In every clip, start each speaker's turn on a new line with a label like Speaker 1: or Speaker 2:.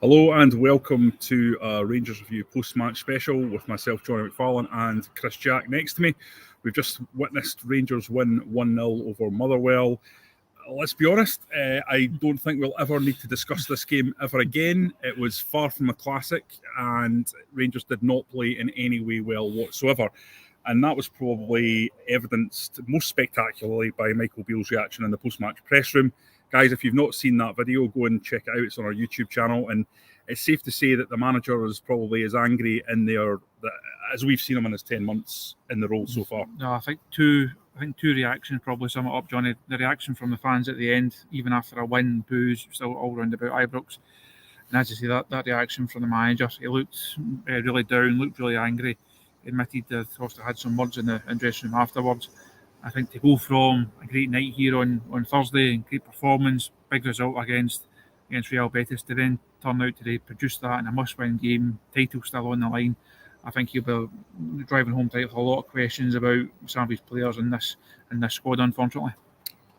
Speaker 1: Hello and welcome to a Rangers Review post-match special with myself, Jonny McFarlane, and Chris Jack next to me. We've just witnessed Rangers win 1-0 over Motherwell. Let's be honest, I don't think we'll ever need to discuss this game ever again. It was far from a classic, and Rangers did not play in any way well whatsoever. And that was probably evidenced most spectacularly by Michael Beale's reaction in the post-match press room. Guys, if you've not seen that video, go and check it out. It's on our YouTube channel. And it's safe to say that the manager is probably as angry in there as we've seen him in his 10 months in the role so far.
Speaker 2: No, I think two reactions probably sum it up, Jonny. The reaction from the fans at the end, even after a win, boos, still all round about Ibrox. And as you say, that reaction from the manager, he looked really down, looked really angry. He admitted that also had some words in the dressing room afterwards. I think to go from a great night here on Thursday and great performance, big result against Real Betis, to then turn out today, produce that in a must-win game, title still on the line. I think he'll be driving home title with a lot of questions about some of his players in this squad, unfortunately.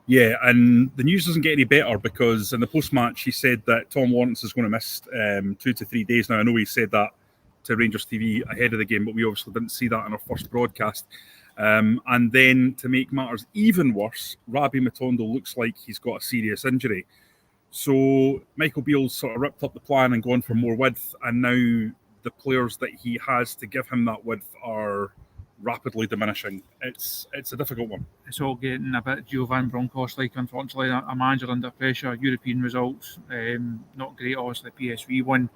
Speaker 1: Yeah, and the news doesn't get any better because in the post-match he said that Tom Lawrence is going to miss 2 to 3 days. Now, I know he said that to Rangers TV ahead of the game, but we obviously didn't see that in our first broadcast. And then to make matters even worse, Rabbi Matondo looks like he's got a serious injury. So Michael Beale's sort of ripped up the plan and gone for more width, and now the players that he has to give him that width are rapidly diminishing. It's a difficult one.
Speaker 2: It's all getting a bit Giovan Broncos-like, unfortunately. A manager under pressure, European results, not great, obviously, PSV won.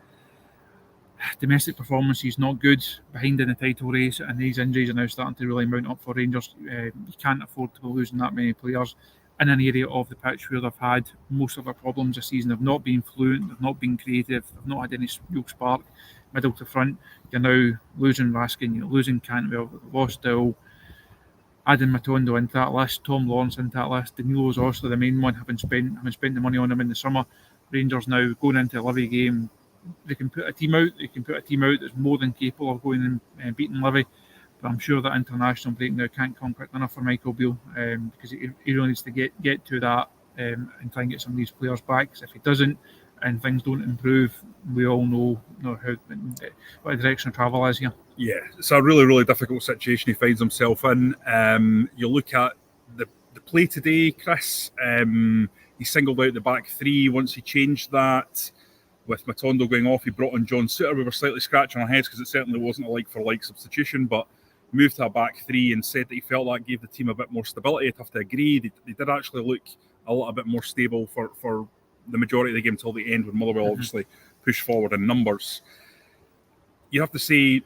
Speaker 2: Domestic performance, he's not good, behind in the title race, and these injuries are now starting to really mount up for Rangers. You can't afford to be losing that many players in an area of the pitch where they've had most of their problems this season. They've not been fluent, they've not been creative, they've not had any real spark middle to front. You're now losing Raskin, you're losing Cantwell, lost Dill, adding Matondo into that list, Tom Lawrence into that list. Danilo's also the main one, having spent the money on him in the summer. Rangers now going into a Livy game, they can put a team out. They can put a team out that's more than capable of going and beating Livy. But I'm sure that international break now can't come quick enough for Michael Beale, because he really needs to get to that and try and get some of these players back. Because if he doesn't and things don't improve, we all know what the direction of travel is here.
Speaker 1: Yeah, it's a really, really difficult situation he finds himself in. You look at the play today, Chris. He singled out the back three. Once he changed that, with Matondo going off, he brought on John Suter. We were slightly scratching our heads because it certainly wasn't a like-for-like substitution, but moved to a back three and said that he felt that gave the team a bit more stability. I'd have to agree. They did actually look a little bit more stable for the majority of the game till the end, when Motherwell obviously pushed forward in numbers. You have to say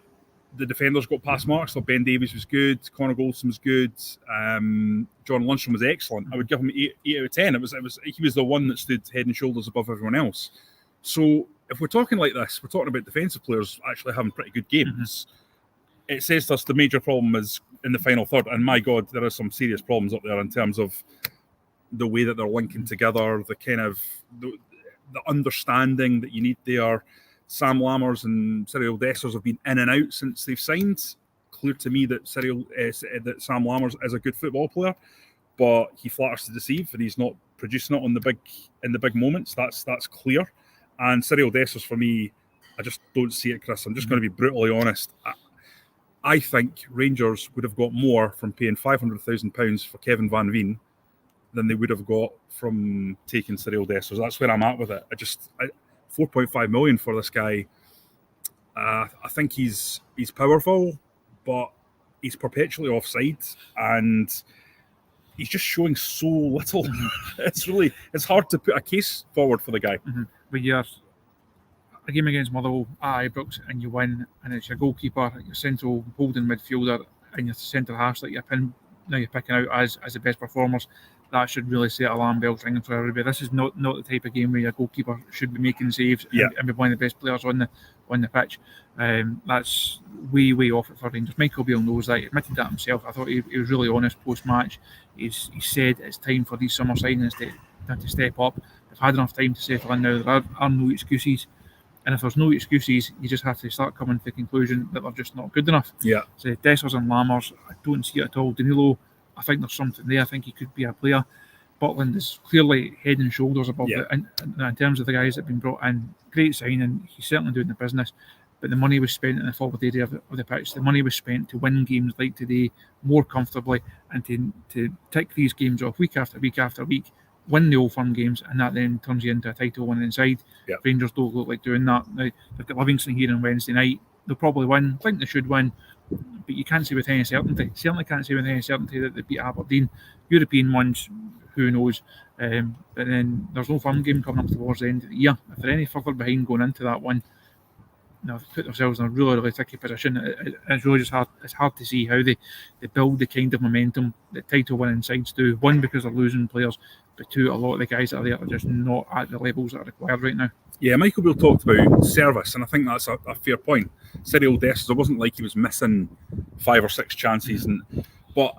Speaker 1: the defenders got past marks. So Ben Davies was good, Connor Goldson was good, John Lundstrom was excellent. I would give him 8 out of 10. He was the one that stood head and shoulders above everyone else. So if we're talking like this, we're talking about defensive players actually having pretty good games. It says to us the major problem is in the final third, and my God, there are some serious problems up there in terms of the way that they're linking together, the kind of the understanding that you need there. Sam Lammers and Cyril Dessers have been in and out since they've signed. Clear to me that that Sam Lammers is a good football player, but he flatters to deceive, and he's not producing it in the big moments. That's clear. And Cyril Dessers, for me, I just don't see it, Chris. I'm just going to be brutally honest. I think Rangers would have got more from paying £500,000 for Kevin Van Veen than they would have got from taking Cyril Dessers. That's where I'm at with it. 4.5 million for this guy. I think he's powerful, but he's perpetually offside, and he's just showing so little. It's hard to put a case forward for the guy.
Speaker 2: But you're a game against Motherwell at Ibrox and you win, and it's your goalkeeper, your central holding midfielder, and your centre halves that you're picking out as the best performers. That should really set alarm bells ringing for everybody. This is not the type of game where your goalkeeper should be making saves and be one of the best players on the pitch. That's way off it for Rangers. Michael Beale knows that. He admitted that himself. I thought he was really honest post-match. He said it's time for these summer signings to step up. They've had enough time to settle in now. There are no excuses. And if there's no excuses, you just have to start coming to the conclusion that they're just not good enough.
Speaker 1: Yeah.
Speaker 2: So Dessers and Lammers, I don't see it at all. Danilo, I think there's something there. I think he could be a player. Butland is clearly head and shoulders above
Speaker 1: Yeah.
Speaker 2: in terms of the guys that have been brought in. Great signing. He's certainly doing the business. But the money was spent in the forward area of the pitch. The money was spent to win games like today more comfortably and to tick these games off week after week after week, win the Old Firm games, and that then turns you into a title winning side.
Speaker 1: Yeah. Rangers
Speaker 2: don't look like doing that. Now, they've got Livingston here on Wednesday night. They'll probably win. I think they should win. But you can't say with any certainty. Certainly can't say with any certainty that they beat Aberdeen. European ones, who knows? But then there's no Firm game coming up towards the end of the year. If they're any further behind going into that one, they've put themselves in a really, really tricky position. It's really just hard. It's hard to see how they build the kind of momentum that title-winning sides do. One, because they're losing players, but two, a lot of the guys that are there are just not at the levels that are required right now.
Speaker 1: Yeah, Michael Beale talked about service, and I think that's a fair point. Cyril Dessers, it wasn't like he was missing 5 or 6 chances, but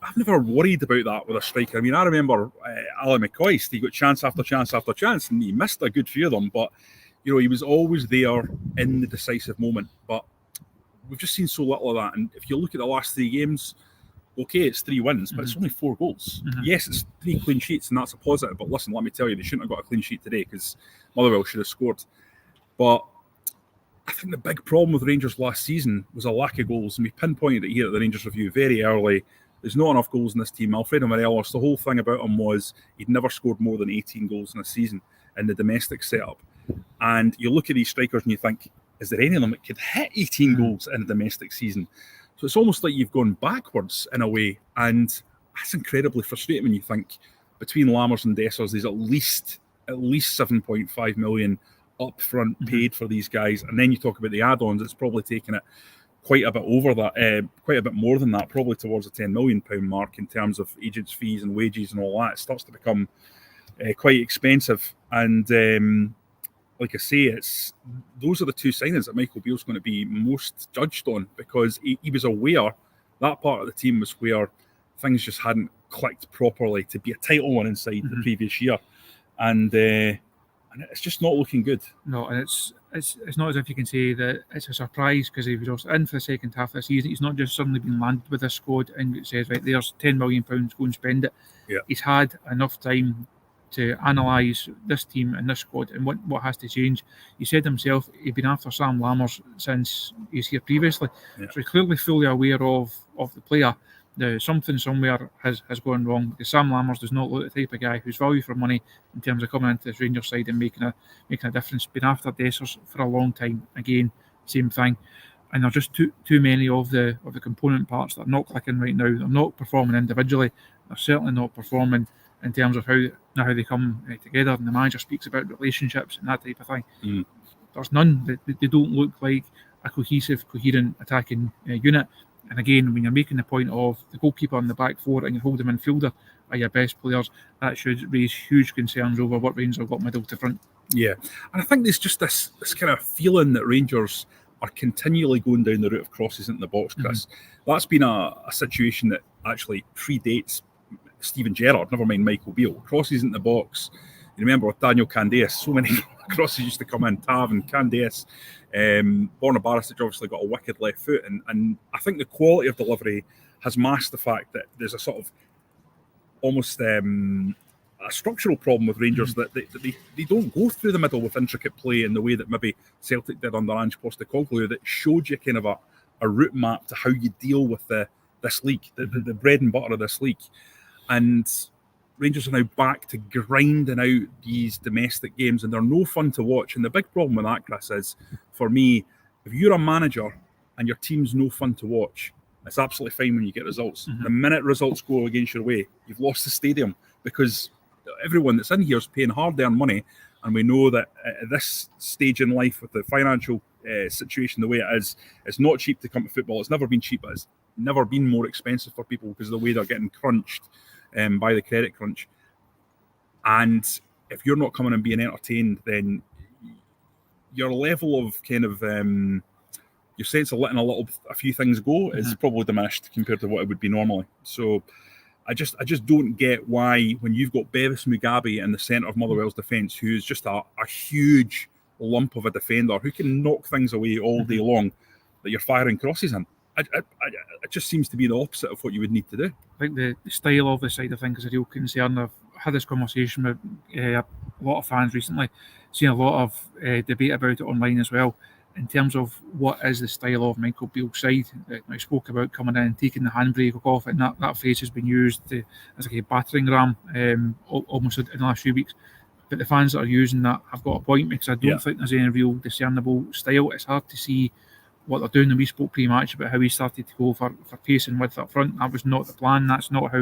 Speaker 1: I've never worried about that with a striker. I mean, I remember Alan McCoist, he got chance after chance after chance, and he missed a good few of them, but you know, he was always there in the decisive moment. But we've just seen so little of that, and if you look at the last 3 games, okay, it's 3 wins, but it's only 4 goals. Yes, it's 3 clean sheets, and that's a positive. But listen, let me tell you, they shouldn't have got a clean sheet today because Motherwell should have scored. But I think the big problem with Rangers last season was a lack of goals, and we pinpointed it here at the Rangers Review very early. There's not enough goals in this team. Alfredo Morelos, the whole thing about him was he'd never scored more than 18 goals in a season in the domestic setup. And you look at these strikers and you think, is there any of them that could hit 18 goals in a domestic season? So it's almost like you've gone backwards in a way, and that's incredibly frustrating when you think between Lammers and Dessers, there's at least 7.5 million up front paid for these guys, and then you talk about the add-ons. It's probably taken it quite a bit over that, quite a bit more than that, probably towards the £10 million mark in terms of agents' fees and wages and all that. It starts to become quite expensive, and like I say, those are the 2 signings that Michael Beale's going to be most judged on, because he was aware that part of the team was where things just hadn't clicked properly to be a title winning side the previous year, and it's just not looking good.
Speaker 2: No, and it's not as if you can say that it's a surprise, because he was also in for the second half of the season. He's not just suddenly been landed with this squad and it says, right, there's £10 million, go and spend it.
Speaker 1: Yeah.
Speaker 2: He's had enough time to analyse this team and this squad and what has to change. He said himself he'd been after Sam Lammers since he was here previously.
Speaker 1: Yeah.
Speaker 2: So he's clearly fully aware of the player. Now, something somewhere has gone wrong, because Sam Lammers does not look the type of guy who's value for money in terms of coming into this Rangers side and making a difference. Been after Dessers for a long time. Again, same thing. And there's just too many of the component parts that are not clicking right now. They're not performing individually. They're certainly not performing in terms of how they come together, and the manager speaks about relationships and that type of thing. There's none. They don't look like a cohesive, coherent attacking unit. And again, when you're making the point of the goalkeeper in the back 4 and your holding midfielder are your best players, that should raise huge concerns over what Rangers have got middle to front.
Speaker 1: Yeah, and I think there's just this kind of feeling that Rangers are continually going down the route of crosses into the box, Chris. That's been a situation that actually predates Steven Gerrard, never mind Michael Beale. Crosses in the box. You remember with Daniel Candeas, so many crosses used to come in. Tav and Candeas. Borna Barisic obviously got a wicked left foot, and I think the quality of delivery has masked the fact that there's a sort of almost a structural problem with Rangers, that they don't go through the middle with intricate play in the way that maybe Celtic did under Ange Postecoglou, that showed you kind of a route map to how you deal with this league, the bread and butter of this league. And Rangers are now back to grinding out these domestic games, and they're no fun to watch. And the big problem with that, Chris, is, for me, if you're a manager and your team's no fun to watch, it's absolutely fine when you get results. The minute results go against your way, you've lost the stadium, because everyone that's in here is paying hard-earned money, and we know that at this stage in life, with the financial situation the way it is, it's not cheap to come to football. It's never been cheap, but it's never been more expensive for people because of the way they're getting crunched by the credit crunch. And if you're not coming and being entertained, then your level of kind of your sense of letting a few things go is probably diminished compared to what it would be normally. So I just don't get why, when you've got Bevis Mugabe in the centre of Motherwell's defence, who's just a huge lump of a defender who can knock things away all day long, that you're firing crosses in. It just seems to be the opposite of what you would need to do.
Speaker 2: I think the style of the side of things is a real concern. had this conversation with a lot of fans recently, seen a lot of debate about it online as well, in terms of what is the style of Michael Beale's side. I spoke about coming in and taking the handbrake off, and that phrase has been used as a battering ram almost in the last few weeks. But the fans that are using that have got a point, because I don't think there's any real discernible style. It's hard to see what they're doing. And we spoke pre-match about how he started to go for pace and width up front. That was not the plan. That's not how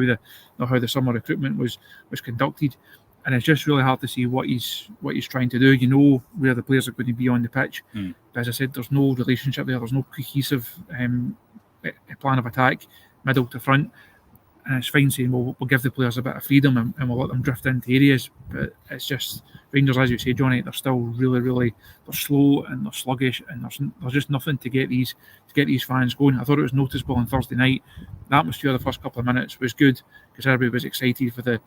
Speaker 2: the summer recruitment was conducted. And it's just really hard to see what he's trying to do. You know where the players are going to be on the pitch. But as I said, there's no relationship there. There's no cohesive plan of attack, middle to front. And it's fine saying, well, we'll give the players a bit of freedom and we'll let them drift into areas. But it's just, Rangers, as you say, Jonny, they're still really, they're slow and they're sluggish, and there's just nothing to get these fans going. I thought it was noticeable on Thursday night. The atmosphere the first couple of minutes was good because everybody was excited for the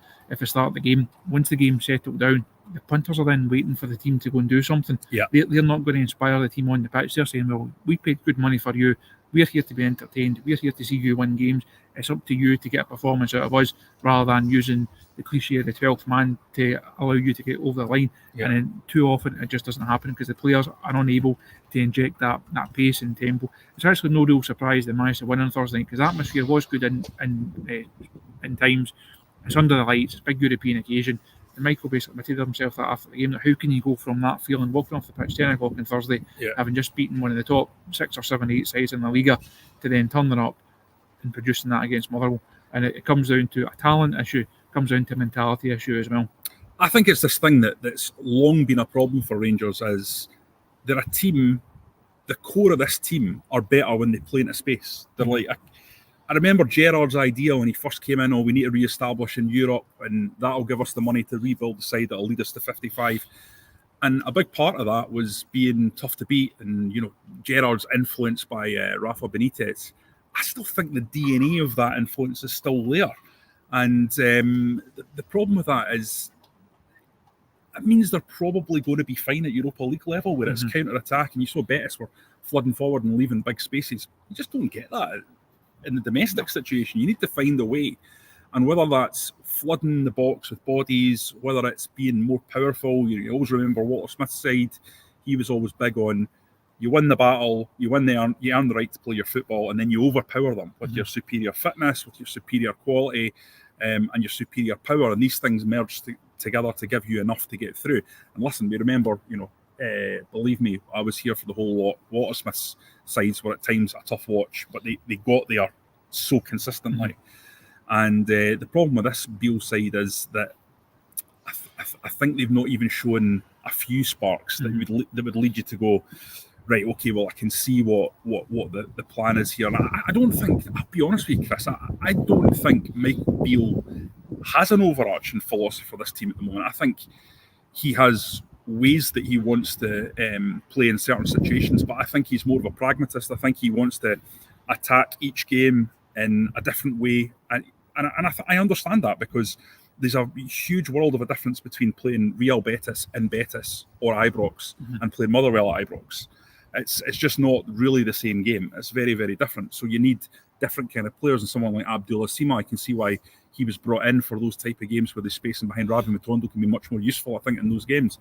Speaker 2: start of the game. Once the game settled down, the punters are then waiting for the team to go and do something. They're not going to inspire the team on the pitch. They're saying, well, we paid good money for you. We're here to be entertained. We're here to see you win games. It's up to you to get a performance out of us, rather than using the cliche of the 12th man to allow you to get over the line. And then too often it just doesn't happen because the players are unable to inject that pace and tempo. It's actually no real surprise they managed to win on Thursday night, because the atmosphere was good in times. It's under the lights. It's a big European occasion. And Michael basically admitted himself that after the game, that how can you go from that feeling, walking off the pitch 10 o'clock on Thursday, having just beaten one of the top 6 or 7, 8 sides in the Liga, to then turning up and producing that against Motherwell. And it comes down to a talent issue, comes down to a mentality issue as well.
Speaker 1: I think it's this thing that's long been a problem for Rangers, is they're a team, the core of this team are better when they play into space. They're like, I remember Gerrards' idea when he first came in, we need to re-establish in Europe, and that'll give us the money to rebuild the side that'll lead us to 55. And a big part of that was being tough to beat, and Gerrard's influenced by Rafa Benitez. I still think the DNA of that influence is still there. And the problem with that is it means they're probably going to be fine at Europa League level, where it's counter-attack, and you saw Betis were flooding forward and leaving big spaces. You just don't get that in the domestic situation. You need to find a way. And whether that's flooding the box with bodies, whether it's being more powerful, you always remember Walter Smith's side, he was always big on, you win the battle, you earn the right to play your football, and then you overpower them with your superior fitness, with your superior quality, and your superior power. And these things merge together to give you enough to get through. And listen, we remember, believe me, I was here for the whole lot. Walter Smith's sides were at times a tough watch, but they got there so consistently. And the problem with this Beale side is that I think they've not even shown a few sparks that would lead you to go, right, okay, well, I can see what the plan is here. And I don't think, I'll be honest with you, Chris, I don't think Michael Beale has an overarching philosophy for this team at the moment. I think he has ways that he wants to play in certain situations, but I think he's more of a pragmatist. I think he wants to attack each game in a different way. And I understand that, because there's a huge world of a difference between playing Real Betis in Betis or Ibrox and playing Motherwell at Ibrox. It's just not really the same game. It's very, very different. So you need different kind of players, and someone like Abdullah Sima, I can see why he was brought in for those type of games where the spacing behind Ravi Matondo can be much more useful, I think, in those games.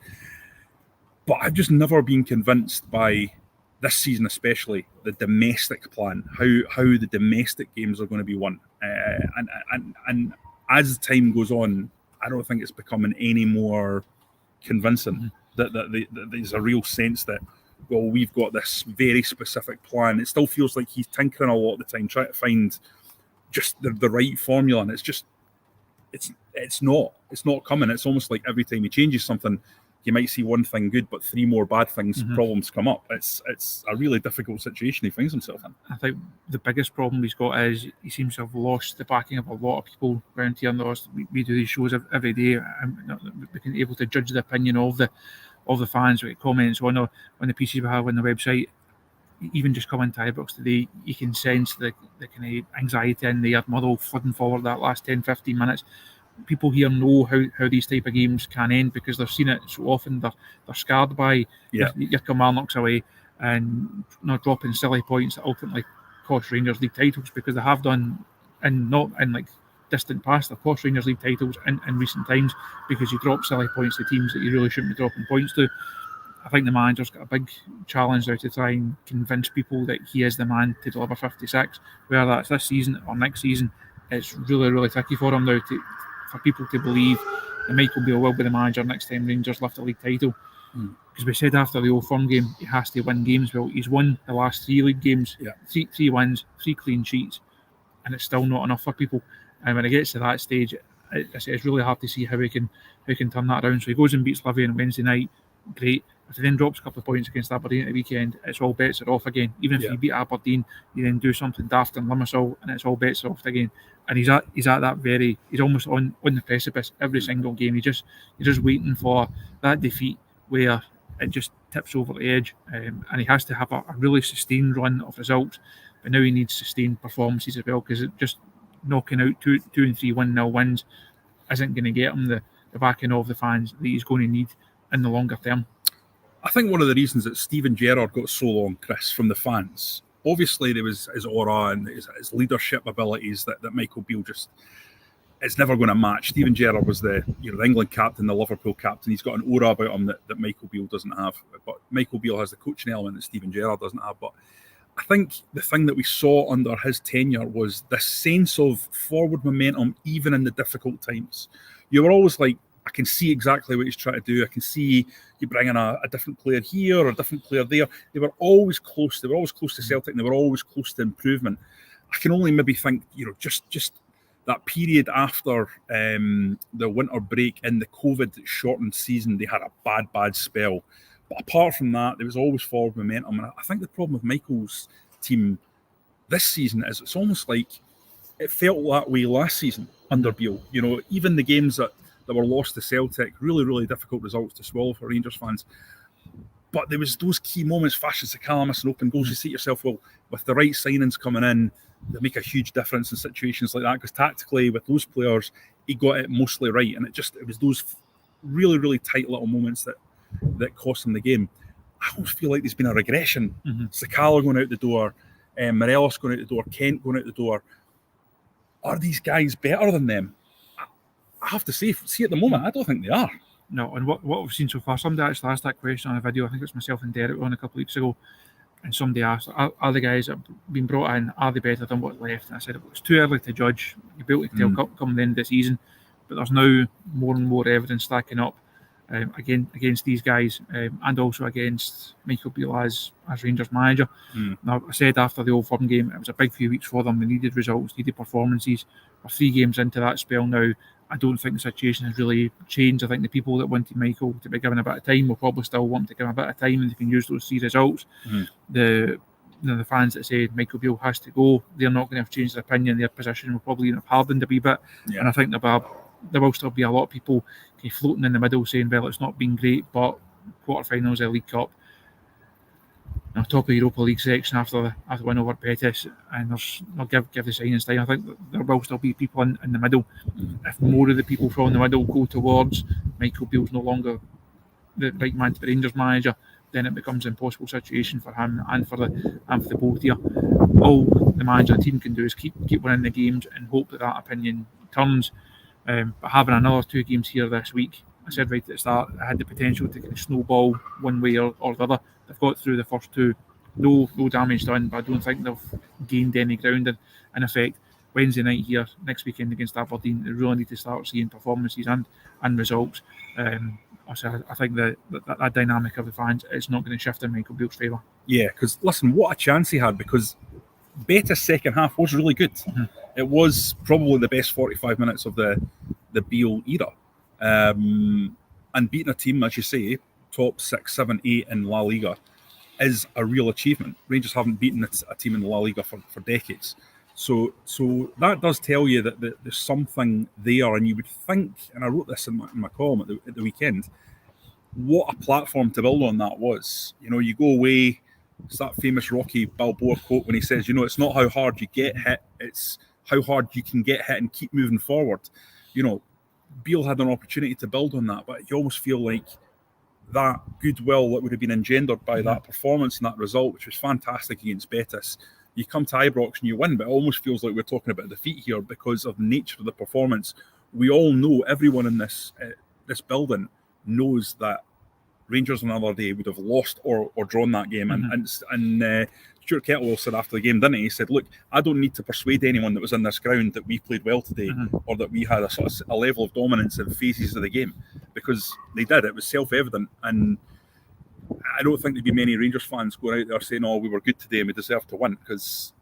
Speaker 1: But I've just never been convinced by this season, especially the domestic plan, how the domestic games are going to be won. And as time goes on, I don't think it's becoming any more convincing that there's a real sense that, well, we've got this very specific plan. It still feels like he's tinkering a lot of the time, trying to find just the right formula, and it's not coming. It's almost like every time he changes something, you might see one thing good, but 3 more bad things, problems come up. It's a really difficult situation he finds himself in.
Speaker 2: I think the biggest problem he's got is he seems to have lost the backing of a lot of people around here. We do these shows every day, and we're able to judge the opinion of the fans with comments on the pieces we have on the website. Even just coming to Ibrox today, you can sense the kind of anxiety in the Motherwell flooding forward that last 10-15 minutes. People here know how these type of games can end, because they've seen it so often. They're scarred by your Kilmarnocks away and not dropping silly points that ultimately cost Rangers league titles, because they have done, and not in like distant past. They've cost Rangers League titles in recent times because you drop silly points to teams that you really shouldn't be dropping points to. I think the manager's got a big challenge now to try and convince people that he is the man to deliver 56. Whether that's this season or next season, it's really, really tricky for him now for people to believe that Michael Beale will be the manager next time Rangers lift the league title. Because we said after the Old Firm game, he has to win games. Well, he's won the last 3 league games, three wins, 3 clean sheets, and it's still not enough for people. And when it gets to that stage, it's really hard to see how he can turn that around. So he goes and beats Livy on Wednesday night, great. If he then drops a couple of points against Aberdeen at the weekend, it's all bets are off again. Even if you beat Aberdeen, you then do something daft in Limassol, and it's all bets are off again. And he's at that he's almost on the precipice every single game. You're just waiting for that defeat where it just tips over the edge, and he has to have a really sustained run of results. But now he needs sustained performances as well, because just knocking out 2 and 3 1-0 wins isn't going to get him the backing of the fans that he's going to need in the longer term.
Speaker 1: I think one of the reasons that Steven Gerrard got so long, Chris, from the fans, obviously there was his aura and his leadership abilities that Michael Beale just is never going to match. Steven Gerrard was the England captain, the Liverpool captain. He's got an aura about him that Michael Beale doesn't have. But Michael Beale has the coaching element that Steven Gerrard doesn't have. But I think the thing that we saw under his tenure was this sense of forward momentum, even in the difficult times. You were always like, I can see exactly what he's trying to do. I can see you bring in a different player here or a different player there. They were always close. They were always close to Celtic, and they were always close to improvement. I can only maybe think, just that period after the winter break in the COVID-shortened season, they had a bad spell. But apart from that, there was always forward momentum. And I think the problem with Michael's team this season is it's almost like it felt that way last season under Beale. Even the games that were lost to Celtic, really, really difficult results to swallow for Rangers fans. But there was those key moments, Fashion Sakalamis and open goals. You see yourself, well, with the right signings coming in, they make a huge difference in situations like that, because tactically with those players, he got it mostly right. And it was those really, really tight little moments that cost him the game. I almost feel like there's been a regression. Sakala going out the door, Morelos going out the door, Kent going out the door. Are these guys better than them? I have to say, at the moment, I don't think they are.
Speaker 2: No, and what we've seen so far, somebody actually asked that question on a video. I think it's myself and Derek on a couple of weeks ago, and somebody asked, are the guys that have been brought in, are they better than what's left? And I said, it's too early to judge. You'll be able to tell come the end of the season, but there's now more and more evidence stacking up against these guys, and also against Michael Beale as Rangers manager. Now, I said after the Old Firm game, it was a big few weeks for them. They needed results, needed performances. We're 3 games into that spell now. I don't think the situation has really changed. I think the people that wanted Michael to be given a bit of time will probably still want to give him a bit of time, and they can use those 3 results. The fans that say Michael Beale has to go, they're not going to have changed their opinion. Their position will probably have hardened a wee bit. And I think there will still be a lot of people floating in the middle saying, well, it's not been great, but quarterfinals of the League Cup, top of the Europa League section after the win over Betis, and they'll give the signings time. I think there will still be people in the middle. If more of the people from the middle go towards Michael Beale's no longer the right man to be Rangers manager, then it becomes an impossible situation for him and for the both here. All the manager and team can do is keep winning the games and hope that opinion turns. But having another 2 games here this week, I said right at the start, it had the potential to kind of snowball one way or the other. They've got through the first 2, no damage done, but I don't think they've gained any ground in effect. Wednesday night here, next weekend against Aberdeen, they really need to start seeing performances and results. I think that dynamic of the fans is not going to shift in Michael Beale's favour. Yeah, because listen, what a chance he had, because Betis' second half was really good. It was probably the best 45 minutes of the Beale era. And beating a team, as you say, top 6, 7, 8 in La Liga is a real achievement. Rangers haven't beaten a team in La Liga for decades. So that does tell you that there's something there, and you would think, and I wrote this in my column at the weekend, what a platform to build on that was. You go away, it's that famous Rocky Balboa quote when he says, it's not how hard you get hit, it's how hard you can get hit and keep moving forward. Beale had an opportunity to build on that, but you almost feel like that goodwill that would have been engendered by that performance and that result, which was fantastic against Betis,
Speaker 1: You come to Ibrox and you win, but it almost feels like we're talking about defeat here because of the nature of the performance. We all know, everyone in this building knows that Rangers on another day would have lost or drawn that game. And Stuart Kettlewell said after the game, didn't he? He said, look, I don't need to persuade anyone that was in this ground that we played well today or that we had a sort of a level of dominance in phases of the game, because they did. It was self-evident. And I don't think there'd be many Rangers fans going out there saying, oh, we were good today and we deserve to win, because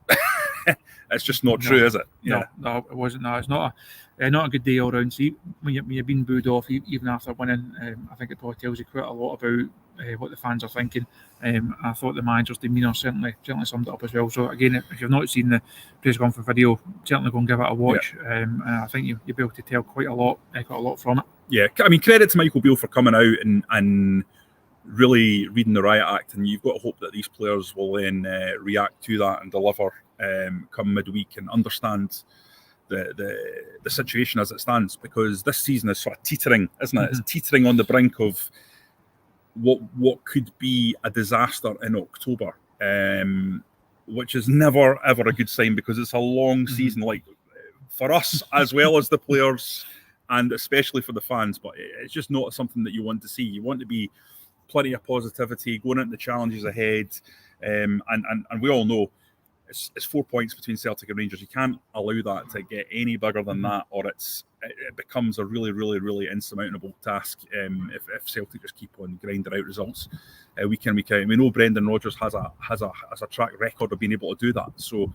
Speaker 1: it's just not true, is it?
Speaker 2: Yeah. No, it wasn't. No, it's not a good day all round. See, when you're being booed off, even after winning, I think it probably tells you quite a lot about what the fans are thinking. I thought the manager's demeanour certainly summed it up as well. So again, if you've not seen the press conference video, certainly go and give it a watch. And I think you'll be able to tell quite a lot from it. Yeah,
Speaker 1: I mean, credit to Michael Beale for coming out and really reading the riot act, and you've got to hope that these players will then react to that and deliver come midweek and understand the situation as it stands, because this season is sort of teetering, isn't it? It's teetering on the brink of what could be a disaster in October, which is never ever a good sign, because it's a long season, like for us as well as the players and especially for the fans. But it's just not something that you want to see. You want to be plenty of positivity going into the challenges ahead, and we all know it's 4 points between Celtic and Rangers. You can't allow that to get any bigger than that, or it becomes a really, really, really insurmountable task if Celtic just keep on grinding out results week in, week out. We know Brendan Rodgers has a track record of being able to do that, so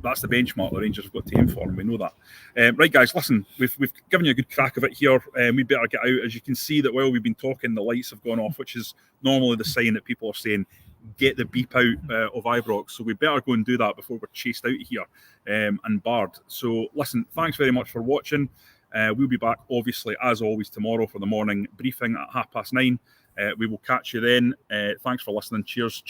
Speaker 1: that's the benchmark the Rangers have got to aim for, and we know that. Right, guys, listen, we've given you a good crack of it here. We better get out. As you can see, that while we've been talking, the lights have gone off, which is normally the sign that people are saying, get the beep out of Ibrox. So we better go and do that before we're chased out of here and barred. So listen, thanks very much for watching. We'll be back, obviously, as always, tomorrow for the morning briefing at 9:30. We will catch you then. Thanks for listening. Cheers.